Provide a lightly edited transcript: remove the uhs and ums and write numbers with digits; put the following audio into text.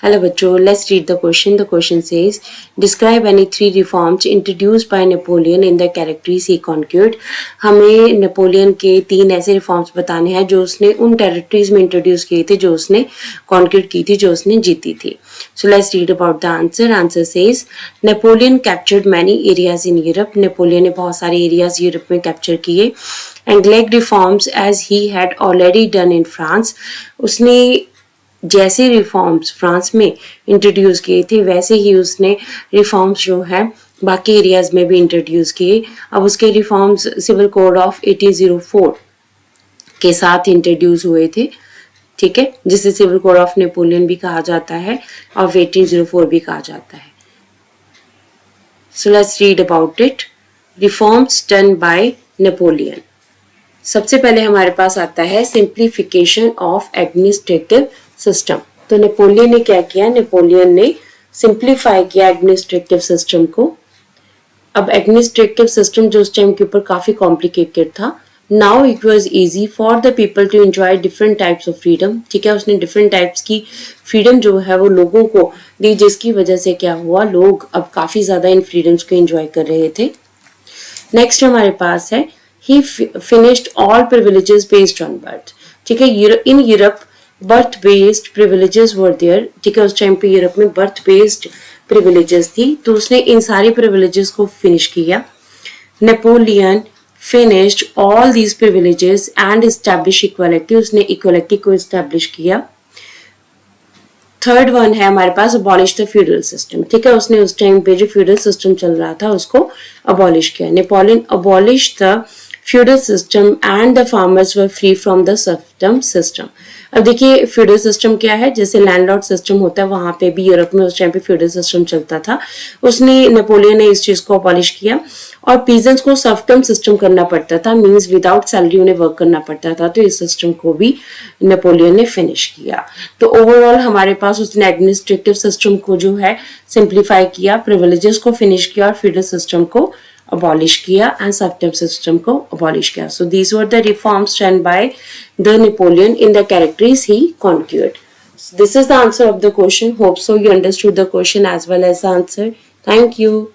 Hello बच्चों, let's read the question. The question says, describe any three reforms introduced by Napoleon in the territories he conquered. हमें Napoleon के 3 ऐसे reforms बताने हैं जो उसने उन टेरिटरीज में इंट्रोड्यूस किए थे जो उसने कॉन्क्यूर की थी, जो उसने जीती थी. So let's read about the answer. Answer says, Napoleon captured many areas in Europe. Napoleon ने बहुत सारे एरियाज यूरोप में कैप्चर किए. And like reforms as he had already done in France. उसने जैसे रिफॉर्म्स फ्रांस में इंट्रोड्यूस किए थे वैसे ही उसने रिफॉर्म्स जो है बाकी एरियाज में भी इंट्रोड्यूस किए. अब उसके रिफॉर्म्स सिविल कोड ऑफ 1804 के साथ इंट्रोड्यूस हुए थे, ठीक है, जिसे सिविल कोड ऑफ नेपोलियन भी कहा जाता है और 1804 भी कहा जाता है. So let's read about it. Reforms done by Napoleon. सबसे पहले हमारे पास आता है सिंप्लीफिकेशन ऑफ एडमिनिस्ट्रेटिव सिस्टम. तो नेपोलियन ने क्या किया? नेपोलियन ने सिंप्लीफाई किया एडमिनिस्ट्रेटिव सिस्टम को. अब एडमिनिस्ट्रेटिव सिस्टम जो उस टाइम के ऊपर काफी कॉम्प्लिकेटेड था. Now it was easy for the people to enjoy different types of freedom. ठीक है, उसने डिफरेंट टाइप्स की फ्रीडम जो है वो लोगों को दी, जिसकी वजह से क्या हुआ, लोग अब काफी ज्यादा इन फ्रीडम्स को एंजॉय कर रहे थे. नेक्स्ट हमारे पास है he finished all privileges based on birth. ठीक है, in Europe birth based privileges were there. ठीक है, उस टाइम पे यूरोप में birth based privileges थी, तो उसने इन सारी privileges को फिनिश किया. Napoleon finished all these privileges and established equality. उसने equality को establish किया. थर्ड वन है हमारे पास abolish the feudal system. ठीक है, उसने उस टाइम पे जो feudal system चल रहा था उसको abolish किया. Napoleon abolished the feudal system and the farmers were free from the serfdom system. अब देखिए feudal system क्या है, जैसे लैंडलॉर्ड सिस्टम होता है वहां पे भी यूरोप में उस टाइम पे feudal system चलता था. उसने नेपोलियन ने इस चीज को abolish किया और पीजेंट्स को सर्फडम सिस्टम करना पड़ता था, मींस विदाउट सैलरी उन्हें वर्क करना पड़ता था. तो इस सिस्टम को भी नेपोलियन ने फिनिश किया. तो ओवरऑल हमारे पास उसने एडमिनिस्ट्रेटिव सिस्टम को जो है सिंप्लीफाई किया, प्रिविलेजेस को फिनिश किया और feudal सिस्टम को abolish किया and serfdom system को abolish किया. So these were the reforms done by the Napoleon in the territories he conquered. So this is the answer of the question. Hope so you understood the question as well as the answer. Thank you.